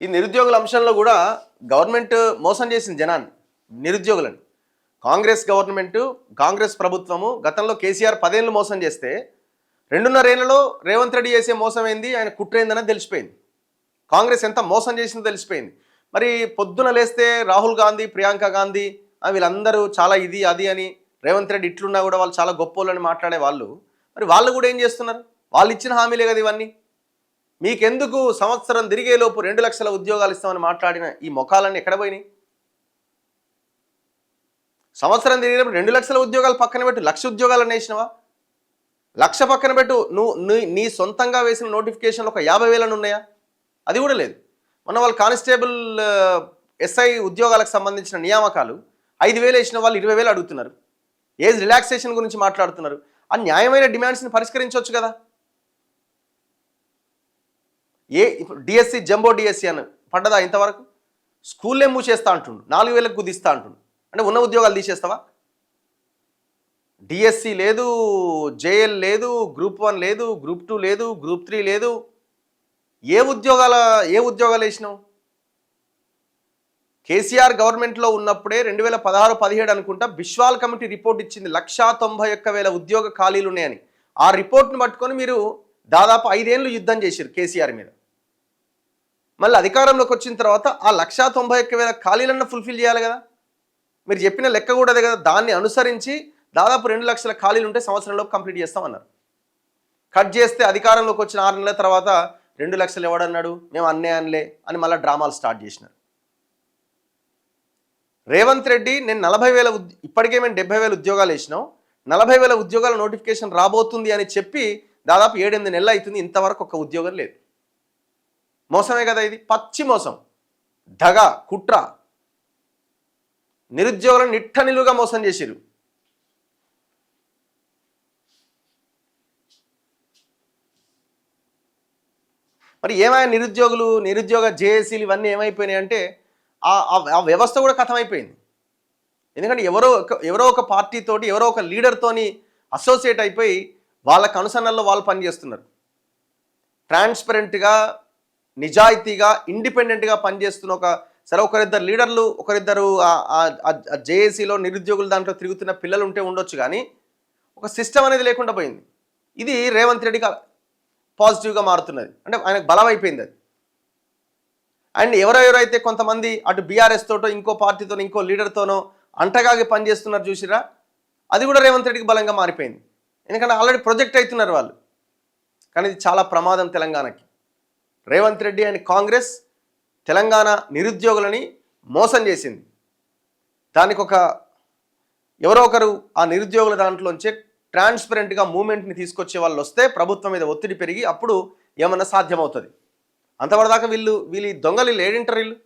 ఈ నిరుద్యోగుల అంశంలో కూడా గవర్నమెంట్ మోసం చేసింది జనాన్ని, నిరుద్యోగులను. కాంగ్రెస్ గవర్నమెంటు, కాంగ్రెస్ ప్రభుత్వము గతంలో కేసీఆర్ 10 ఏళ్ళు మోసం చేస్తే 2.5 ఏళ్లలో రేవంత్ రెడ్డి చేసే మోసం ఏంది, ఆయన కుట్రేందని తెలిసిపోయింది. కాంగ్రెస్ ఎంత మోసం చేసిందో తెలిసిపోయింది. మరి పొద్దున లేస్తే రాహుల్ గాంధీ, ప్రియాంక గాంధీ వీళ్ళందరూ చాలా ఇది అది అని, రేవంత్ రెడ్డి ఇట్లున్నా కూడా వాళ్ళు చాలా గొప్పోళ్ళని మాట్లాడే వాళ్ళు, మరి వాళ్ళు కూడా ఏం చేస్తున్నారు? వాళ్ళు ఇచ్చిన హామీలే కదా ఇవన్నీ. మీకెందుకు సంవత్సరం తిరిగేలోపు 2 లక్షల ఉద్యోగాలు ఇస్తామని మాట్లాడిన ఈ మొఖాలన్నీ ఎక్కడ పోయినాయి? సంవత్సరం తిరిగేటప్పుడు 2 లక్షల ఉద్యోగాలు పక్కన పెట్టు, 1,00,000 ఉద్యోగాలు వేసినవా? 1,00,000 పక్కన పెట్టు, నువ్వు నీ సొంతంగా వేసిన నోటిఫికేషన్లు ఒక 50,000 ఉన్నాయా? అది కూడా లేదు. మొన్న వాళ్ళు కానిస్టేబుల్ ఎస్ఐ ఉద్యోగాలకు సంబంధించిన నియామకాలు 5,000 వేసిన వాళ్ళు 20,000 అడుగుతున్నారు. ఏజ్ రిలాక్సేషన్ గురించి మాట్లాడుతున్నారు. ఆ న్యాయమైన డిమాండ్స్ని పరిష్కరించవచ్చు కదా. ఇప్పుడు డిఎస్సి, జంబో డిఎస్సి అని పడ్డదా ఇంతవరకు? స్కూల్లే మూసేస్తా అంటుండు, 4,000కు కుదిస్తా అంటుండు. అంటే ఉన్న ఉద్యోగాలు తీసేస్తావా? డిఎస్సి లేదు, జేఎల్ లేదు, గ్రూప్ 1 లేదు, గ్రూప్ 2 లేదు, గ్రూప్ 3 లేదు. ఏ ఉద్యోగాలు వేసినావు? కేసీఆర్ గవర్నమెంట్లో ఉన్నప్పుడే 2016-17 అనుకుంటా బిశ్వాల్ కమిటీ రిపోర్ట్ ఇచ్చింది 191,000 ఉద్యోగ ఖాళీలు ఉన్నాయని. ఆ రిపోర్ట్ని పట్టుకొని మీరు దాదాపు 5 ఏళ్ళు యుద్ధం చేశారు కేసీఆర్ మీద. మళ్ళీ అధికారంలోకి వచ్చిన తర్వాత ఆ 191,000 ఖాళీలను ఫుల్ఫిల్ చేయాలి కదా. మీరు చెప్పిన లెక్క కూడా అదే కదా. దాన్ని అనుసరించి దాదాపు 2 లక్షల ఖాళీలు ఉంటే సంవత్సరంలోపు కంప్లీట్ చేస్తామన్నారు. కట్ చేస్తే అధికారంలోకి వచ్చిన 6 నెలల తర్వాత 2 లక్షలు ఎవడన్నాడు, మేము అన్లే అని మళ్ళీ డ్రామాలు స్టార్ట్ చేసినారు. రేవంత్ రెడ్డి నేను 40,000 ఇప్పటికే మేము 70,000 ఉద్యోగాలు వేసినాం, 40,000 ఉద్యోగాల నోటిఫికేషన్ రాబోతుంది అని చెప్పి దాదాపు 7-8 నెలలు అవుతుంది, ఇంతవరకు ఒక ఉద్యోగం లేదు. మోసమే కదా ఇది, పచ్చి మోసం, దగ, కుట్ర. నిరుద్యోగులను నిట్టనిలుగా మోసం చేసిరు. మరి ఏమైనా నిరుద్యోగ జేఏసీలు ఇవన్నీ ఏమైపోయినాయి అంటే ఆ వ్యవస్థ కూడా కథమైపోయింది. ఎందుకంటే ఎవరో ఒక పార్టీతోటి, ఎవరో ఒక లీడర్తోని అసోసియేట్ అయిపోయి వాళ్ళకు అనుసరణలో వాళ్ళు పనిచేస్తున్నారు. ట్రాన్స్పరెంట్గా, నిజాయితీగా, ఇండిపెండెంట్గా పనిచేస్తున్న ఒకరిద్దరు లీడర్లు, ఒకరిద్దరు జేఏసీలో నిరుద్యోగులు దాంట్లో తిరుగుతున్న పిల్లలు ఉంటే ఉండొచ్చు, కానీ ఒక సిస్టమ్ అనేది లేకుండా పోయింది. ఇది రేవంత్ రెడ్డికి పాజిటివ్గా మారుతున్నది, అంటే ఆయనకు బలం అయిపోయింది అది. అండ్ ఎవరెవరైతే కొంతమంది అటు బీఆర్ఎస్ తోటో, ఇంకో పార్టీతో, ఇంకో లీడర్తోనో అంటగాగి పనిచేస్తున్నారు చూసిరా, అది కూడా రేవంత్ రెడ్డికి బలంగా మారిపోయింది. ఎందుకంటే ఆల్రెడీ ప్రొజెక్ట్ అవుతున్నారు వాళ్ళు. కానీ ఇది చాలా ప్రమాదం తెలంగాణకి. రేవంత్ రెడ్డి అండ్ కాంగ్రెస్ తెలంగాణ నిరుద్యోగులని మోసం చేసింది. దానికి ఎవరో ఒకరు ఆ నిరుద్యోగుల దాంట్లోంచే ట్రాన్స్పరెంట్గా మూమెంట్ని తీసుకొచ్చే వాళ్ళు వస్తే ప్రభుత్వం మీద ఒత్తిడి పెరిగి అప్పుడు ఏమన్నా సాధ్యమవుతుంది. అంతవరదాకా వీళ్ళు దొంగలు ఏడింటారు వీళ్ళు.